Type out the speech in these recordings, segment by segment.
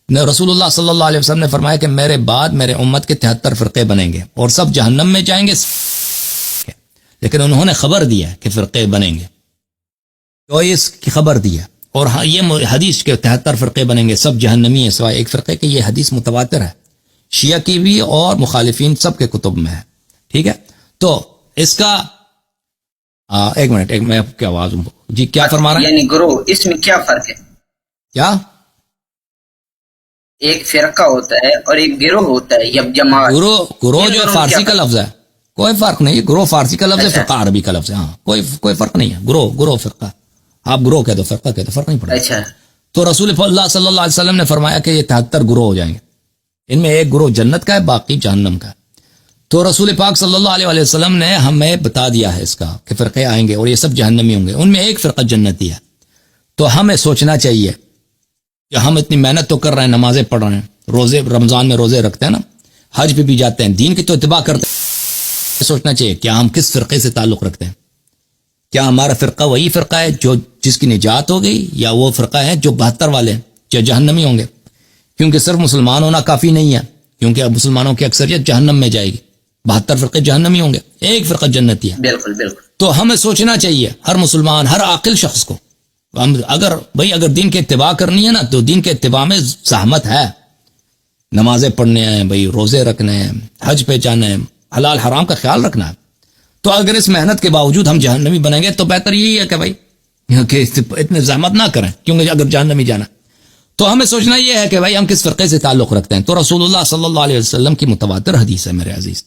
رسول اللہ صلی اللہ علیہ وسلم نے فرمایا کہ میرے بعد میرے امت کے 73 فرقے بنیں گے اور سب جہنم میں جائیں گے، لیکن انہوں نے خبر دیا کہ فرقے بنیں گے، تو اس کی خبر دیا، اور یہ حدیث کے 73 فرقے بنیں گے سب جہنمی ہیں سوائے ایک فرقے کے، یہ حدیث متواتر ہے، شیعہ کی بھی اور مخالفین سب کے کتب میں ہے، ٹھیک ہے؟ تو اس کا ایک منٹ میں آپ کی آواز جی کیا فرما رہا ہے؟ یعنی گروہ، اس میں کیا فرق ہے؟ کیا ایک فرقہ ہوتا ہے اور ایک گروہ ہوتا ہے یا جماعت؟ گروہ جو فارسی کا لفظ ہے، کوئی فرق نہیں، گروہ فارسی کا لفظ ہے، فرقہ عربی کا لفظ ہے، ہاں کوئی فرق نہیں ہے، گروہ فرقہ، آپ گروہ کہہ دو فرقہ کہہ دو، فرق نہیں پڑتا۔ اچھا، تو رسول اللہ صلی اللہ علیہ وسلم نے فرمایا کہ یہ 73 گروہ ہو جائیں گے، ان میں ایک گروہ جنت کا ہے، باقی جہنم کا ہے۔ تو رسول پاک صلی اللہ علیہ وسلم نے ہمیں بتا دیا ہے اس کا کہ فرقے آئیں گے اور یہ سب جہنمی ہوں گے، ان میں ایک فرقہ جنتی ہے۔ تو ہمیں سوچنا چاہیے کہ ہم اتنی محنت تو کر رہے ہیں، نمازیں پڑھ رہے ہیں، روزے رمضان میں روزے رکھتے ہیں نا، حج پہ بھی جاتے ہیں، دین کی تو اتباع کرتے ہیں، سوچنا چاہیے کیا ہم کس فرقے سے تعلق رکھتے ہیں؟ کیا ہمارا فرقہ وہی فرقہ ہے جو جس کی نجات ہو گئی، یا وہ فرقہ ہے جو 72 والے ہیں جو جہنمی ہوں گے؟ کیونکہ صرف مسلمان ہونا کافی نہیں ہے، کیونکہ اب مسلمانوں کی اکثریت جہنم میں جائے گی، 72 فرقے جہنمی ہوں گے، ایک فرقہ جنتی ہے۔ بالکل بالکل۔ تو ہمیں سوچنا چاہیے ہر مسلمان، ہر عاقل شخص کو، اگر دین کی اتباع کرنی ہے نا تو دین کے اتباع میں زحمت ہے، نمازیں پڑھنے ہیں بھائی، روزے رکھنے ہیں، حج پہ جانا ہے، حلال حرام کا خیال رکھنا ہے۔ تو اگر اس محنت کے باوجود ہم جہنمی بنیں گے تو بہتر یہی ہے کہ بھائی کہ اتنے زحمت نہ کریں، کیونکہ اگر جہنمی جانا تو ہمیں سوچنا یہ ہے کہ بھائی ہم کس فرقے سے تعلق رکھتے ہیں۔ تو رسول اللہ صلی اللہ علیہ وسلم کی متواتر حدیث ہے میرے عزیز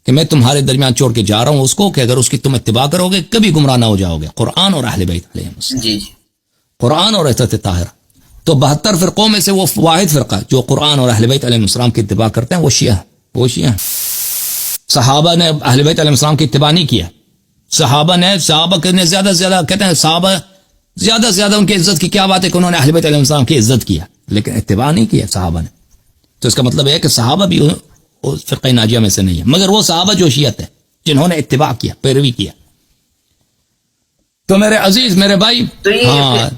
کہ میں تمہارے درمیان چھوڑ کے جا رہا ہوں اس کو کہ اگر اس کی تم اتباع کرو گے کبھی گمراہ نہ ہو جاؤ گے، قرآن اور اہل بیت علیہم السلام، جی جی، قرآن اور عترت طاہرہ۔ تو 72 فرقوں میں سے وہ واحد فرقہ جو قرآن اور اہل بیت علیہ السلام کی اتباع کرتے ہیں وہ شیعہ ہیں۔ صحابہ نے اہل بیت علیہ السلام کی اتباع نہیں کیا، صحابہ نے زیادہ سے زیادہ کہتے ہیں صحابہ زیادہ سے زیادہ ان کی عزت کی کیا بات ہے کہ انہوں نے اہل بیت علیہ السلام کی عزت کیا، لیکن اتباع نہیں کیا صحابہ نے۔ تو اس کا مطلب ہے کہ صحابہ بھی فرقہ ناجیہ میں سے نہیں ہے، مگر وہ صحابہ جو شیعت ہے جنہوں نے اتباع کیا، پیروی کیا۔ تو میرے عزیز، میرے بھائی، ہاں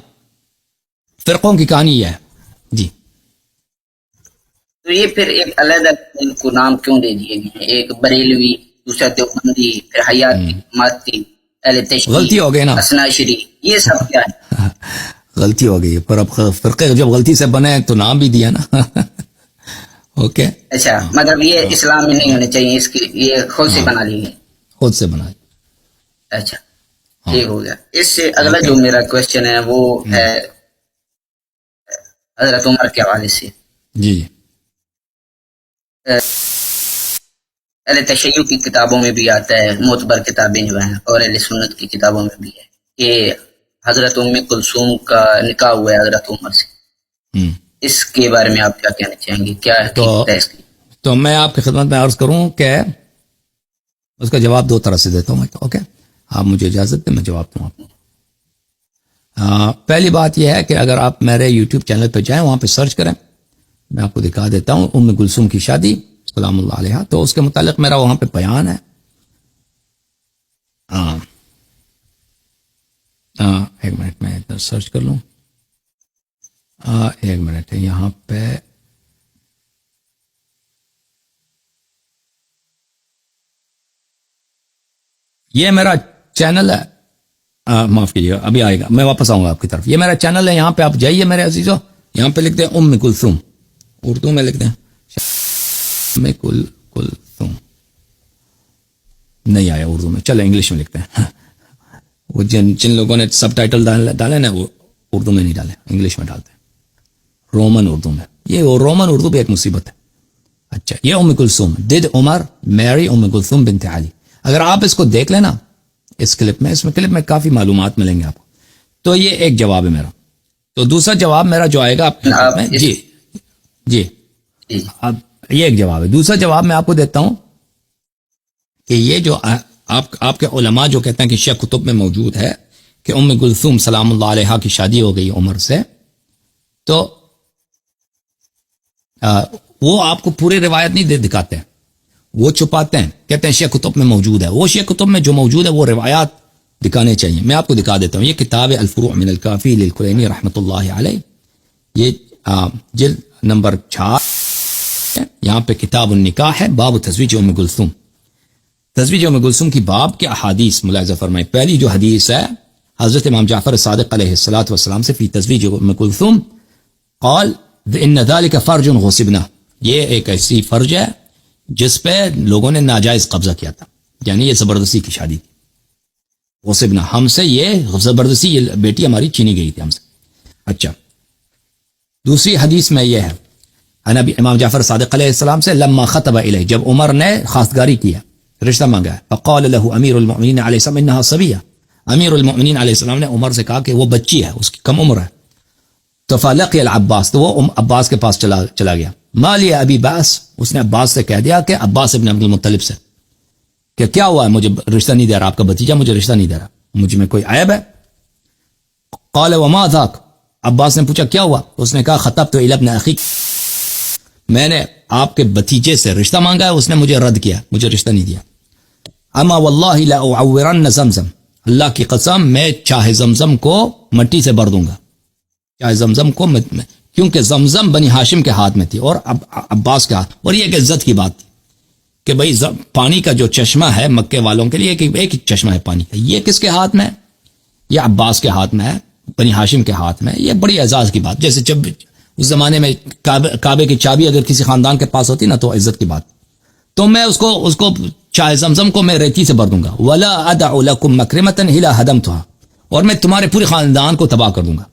فرقوں کی کہانی یہ ہے جی۔ تو یہ پھر ایک علیحدہ ان کو نام کیوں دے دیے گئے؟ ایک بریلوی، دوسرا دیوبندی، پھر حیاتی، ماتی، اہل تشیع، غلطی ہو گئی نا، اثناعشری، یہ سب کیا ہے؟ غلطی ہو گئی، پر اب فرقے جب غلطی سے بنے تو نام بھی دیا نا۔ اوکے، اچھا، مطلب یہ اسلام میں نہیں ہونے چاہیے، اس کی یہ خود سے بنا لی گئی، خود سے بنا۔ اچھا ٹھیک ہو گیا۔ اس سے اگلا جو میرا کوشچن ہے وہ ہے حضرت عمر کے حوالے سے۔ جی جی، اہل تشیع کی کتابوں میں بھی آتا ہے، معتبر کتابیں جو ہیں، اور اہل سنت کی کتابوں میں بھی ہے کہ حضرت ام کلثوم کا نکاح ہوا ہے حضرت عمر سے۔ اس کے بارے میں آپ کیا کہنا چاہیں گے؟ کیا حقیقت ہے اس کی؟ تو میں آپ کی خدمت میں عرض کروں کہ اس کا جواب دو طرح سے دیتا ہوں میں، اوکے؟ آپ مجھے اجازت دیں میں جواب دوں آپ کو۔ پہلی بات یہ ہے کہ اگر آپ میرے یوٹیوب چینل پہ جائیں، وہاں پہ سرچ کریں، میں آپ کو دکھا دیتا ہوں ام کلثوم کی شادی سلام اللہ علیہ، تو اس کے متعلق میرا وہاں پہ بیان ہے۔ ایک منٹ میں ادھر سرچ کر لوں، ایک منٹ ہے یہاں پہ، یہ میرا چینل ہے، معاف کیجیے ابھی آئے گا، میں واپس آؤں گا آپ کی طرف۔ یہ میرا چینل ہے، یہاں پہ آپ جائیے میرے عزیزو، یہاں پہ لکھتے ہیں ام کلثوم، اردو میں لکھتے ہیں ام کلثوم، نہیں آیا اردو میں، چلے انگلش میں لکھتے ہیں۔ وہ جن لوگوں نے سب ٹائٹل ڈالے نا وہ اردو میں نہیں ڈالے، انگلش میں ڈالتے ہیں، رومن اردو میں۔ یہ رومن اردو بھی ایک مصیبت ہے۔ اچھا، یہ ام کلثوم، ڈیڈ عمر میری ام کلثوم بنت علی۔ اگر آپ اس کو دیکھ لینا اس کلپ میں کافی معلومات ملیں گے آپ کو۔ تو یہ ایک جواب ہے میرا۔ تو دوسرا جواب میرا جو آئے گا آپ میں، جی اب یہ ایک جواب ہے۔ دوسرا جواب میں آپ کو دیتا ہوں کہ یہ جو آپ کے علماء جو کہتے ہیں کہ شیعہ کتب میں موجود ہے کہ ام کلثوم سلام اللہ علیہا کی شادی ہو گئی عمر سے، تو وہ آپ کو پوری روایت نہیں دکھاتے ہیں، وہ چھپاتے ہیں، کہتے ہیں شیعہ کتب میں موجود ہے۔ وہ شیعہ کتب میں جو موجود ہے وہ روایات دکھانے چاہیے۔ میں آپ کو دکھا دیتا ہوں، یہ کتاب الفروع من الکافی للکلینی رحمۃ اللہ علیہ، یہ جلد نمبر 4 یہاں پہ کتاب النکاح ہے، باب تزویج ام کلثوم. تزویج ام کلثوم کی باب کے احادیث ملاحظہ فرمائیں. پہلی جو حدیث ہے حضرت امام جعفر صادق علیہ الصلوۃ والسلام سے فی تزویج ام کلثوم قال ان ذلك فرج غصبنا، یہ ایک ایسی فرج ہے جس پہ لوگوں نے ناجائز قبضہ کیا تھا، یعنی یہ زبردستی کی شادی تھی. غصبنا، ہم سے یہ زبردستی، یہ بیٹی ہماری چھینی گئی تھی ہم سے. اچھا، دوسری حدیث میں یہ ہے نبی امام جعفر صادق علیہ السلام سے لما خطب الیہ، جب عمر نے خواستگاری کیا، رشتہ مانگا، فقال له امیر المؤمنین علیہ السلام انها صبیہ، امیر المؤمنین علیہ السلام نے عمر سے کہا کہ وہ بچی ہے، اس کی کم عمر ہے. تو فلقی العباس، تو وہ عباس کے پاس چلا گیا. ما لی ابی باس، اس نے عباس سے کہہ دیا کہ عباس ابن عبد المطلب سے کہ کیا ہوا ہے، مجھے رشتہ نہیں دے رہا، آپ کا بھتیجا مجھے رشتہ نہیں دے رہا، مجھ میں کوئی عیب ہے؟ قال وما ذاک، عباس نے پوچھا کیا ہوا؟ اس نے کہا خطبت الی ابن اخی، میں نے آپ کے بھتیجے سے رشتہ مانگا ہے، اس نے مجھے رد کیا، مجھے رشتہ نہیں دیا. اما واللہ لا اعورن زمزم، اللہ کی قسم میں چاہے زمزم کو مٹی سے بھر دوں گا، چاہے زمزم کو کیونکہ زمزم بنی ہاشم کے ہاتھ میں تھی اور عباس کے ہاتھ، اور یہ ایک عزت کی بات تھی کہ بھئی پانی کا جو چشمہ ہے مکے والوں کے لیے ایک چشمہ ہے پانی کا، یہ کس کے ہاتھ میں ہے؟ یہ عباس کے ہاتھ میں ہے، بنی ہاشم کے ہاتھ میں. یہ بڑی اعزاز کی بات، جیسے جب اس زمانے میں کعبے کی چابی اگر کسی خاندان کے پاس ہوتی نا تو عزت کی بات. تو میں اس کو چاہے زمزم کو میں ریتی سے بھر دوں گا. ولا ادع لكم مکرمۃ الا هدمتها، اور میں تمہارے پورے خاندان کو تباہ کر دوں گا،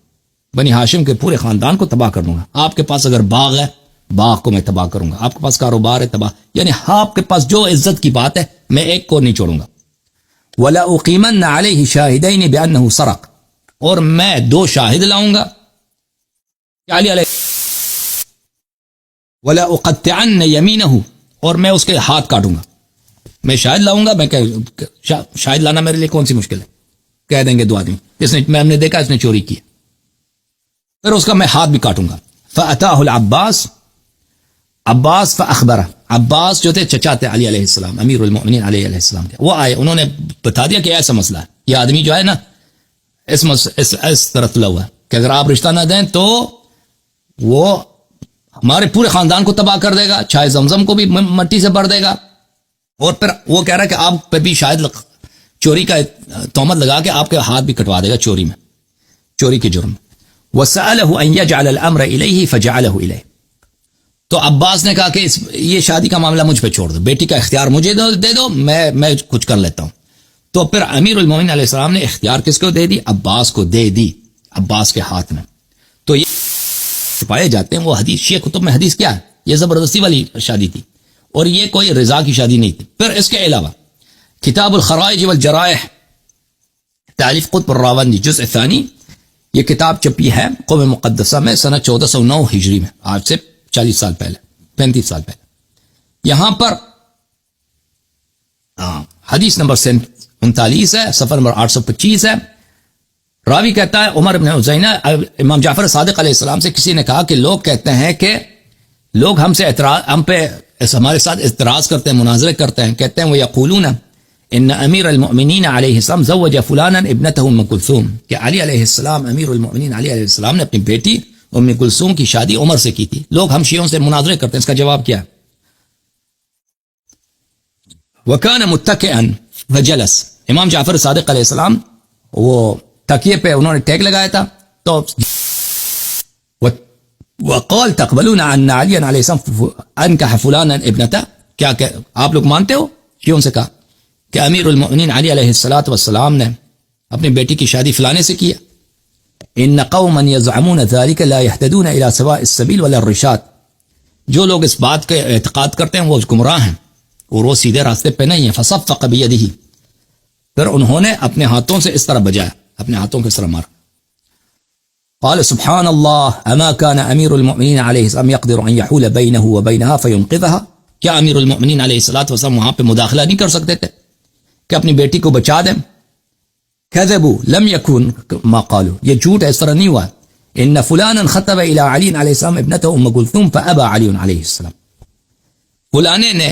بنی ہاشم کے پورے خاندان کو تباہ کر دوں گا. آپ کے پاس اگر باغ ہے، باغ کو میں تباہ کروں گا، آپ کے پاس کاروبار ہے تباہ، یعنی آپ کے پاس جو عزت کی بات ہے میں ایک کو نہیں چھوڑوں گا. ولا اقیمن علیہ شاہدین بانه سرق، اور میں 2 شاہد لاؤں گا علی علیہ، ولا اقطعن یمینہ، اور میں اس کے ہاتھ کاٹوں گا. میں شاہد لاؤں گا، میں شاہد لانا میرے لیے کون سی مشکل ہے، کہہ دیں گے 2 آدمی میں ہم نے دیکھا اس نے چوری کی، پھر اس کا میں ہاتھ بھی کاٹوں گا. فاتاہ العباس، عباس فاخبرہ، عباس جو تھے چچا تھے علی علیہ السلام، امیر المؤمنین علی علیہ السلام تھے، وہ آئے، انہوں نے بتا دیا کہ ایسا مسئلہ ہے، یہ آدمی جو ہے نا اس طرح تلا ہوا ہے کہ اگر آپ رشتہ نہ دیں تو وہ ہمارے پورے خاندان کو تباہ کر دے گا، چاہے زمزم کو بھی مٹی سے بھر دے گا، اور پھر وہ کہہ رہا ہے کہ آپ پہ بھی شاید چوری کا تہمت لگا کے آپ کے ہاتھ بھی کٹوا دے گا چوری کے جرم. وسألہ ان یجعل الامر الیہ فجعلہ الیہ، تو عباس نے کہا کہ یہ شادی کا معاملہ مجھ پہ چھوڑ دو، بیٹی کا اختیار مجھے دے دو، میں کچھ کر لیتا ہوں. تو پھر امیر المومنین علیہ السلام نے اختیار کس کو دے دی؟ عباس کو دے دی، عباس کے ہاتھ میں. تو یہ چھپائے جاتے ہیں وہ حدیث، شیعہ کتب میں حدیث کیا ہے، یہ زبردستی والی شادی تھی اور یہ کوئی رضا کی شادی نہیں تھی. پھر اس کے علاوہ کتاب الخرائج والجرائح، تالیف قطب الراوندی، جزء ثانی، یہ کتاب چھپی ہے قوم مقدسہ میں سنہ 1409 ہجری میں، آج سے 40 سال پہلے، 35 سال پہلے. یہاں پر حدیث نمبر 39 ہے، صفحہ نمبر 825 ہے. راوی کہتا ہے عمر بن عزینہ، امام جعفر صادق علیہ السلام سے کسی نے کہا کہ لوگ کہتے ہیں کہ لوگ ہم پہ ہمارے ساتھ اعتراض کرتے ہیں، مناظرے کرتے ہیں، کہتے ہیں وہ یقولون ان امیر المؤمنین علیہ السلام زوج فلانا ابنته ام کلثوم، کہ علی علیہ السلام، امیر المؤمنین علی علیہ السلام نے اپنی بیٹی ام کلثوم کی شادی عمر سے کی تھی. لوگ ہم شیعوں سے مناظرے کرتے ہیں، اس کا جواب کیا ہے؟ وکان متکئا فجلس، امام جعفر صادق علیہ السلام وہ تکیے پہ انہوں نے ٹیک لگایا تھا، تو وقال تقبلون عن علی علیہ السلام انکح فلانا ابنته، کیا کہ آپ لوگ مانتے ہو؟ کیوں سے کہا کہ امیر المؤمنین علی علیہ السلام نے اپنی بیٹی کی شادی فلانے سے کیا. ان قوما يزعمون ذلك لا يهتدون الى سواء السبيل ولا الرشاد، جو لوگ اس بات کے اعتقاد کرتے ہیں وہ گمراہ ہیں اور وہ سیدھے راستے پہ نہیں ہیں. فصفق بيده، پھر انہوں نے اپنے ہاتھوں سے اس طرح بجایا، اپنے ہاتھوں کو اس طرح مارا. قال سبحان اللہ اما كان امیر المؤمنین علیہ السلام يقدر ان يحول بينه وبينها فينقذها، کیا امیر المؤمنین علیہ السلام وہاں پہ مداخلہ نہیں کر سکتے تھے کہ اپنی بیٹی کو بچا دیں؟ كذبوا لم يكن ما قالوا، یہ جھوٹ ہے، اس طرح نہیں ہوا. ان فلانا خطب الى علی علیہ السلام ابنته ام کلثوم فابى علی علیہ السلام، فلانے نے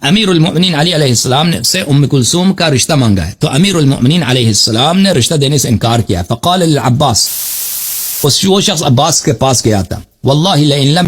امیر المؤمنین علی علیہ السلام سے ام کلثوم کا رشتہ مانگا ہے، تو امیر المؤمنین علیہ السلام نے رشتہ دینے سے انکار کیا. فقال للعباس، وہ شخص عباس کے پاس گیا تھا، واللہ لئن لم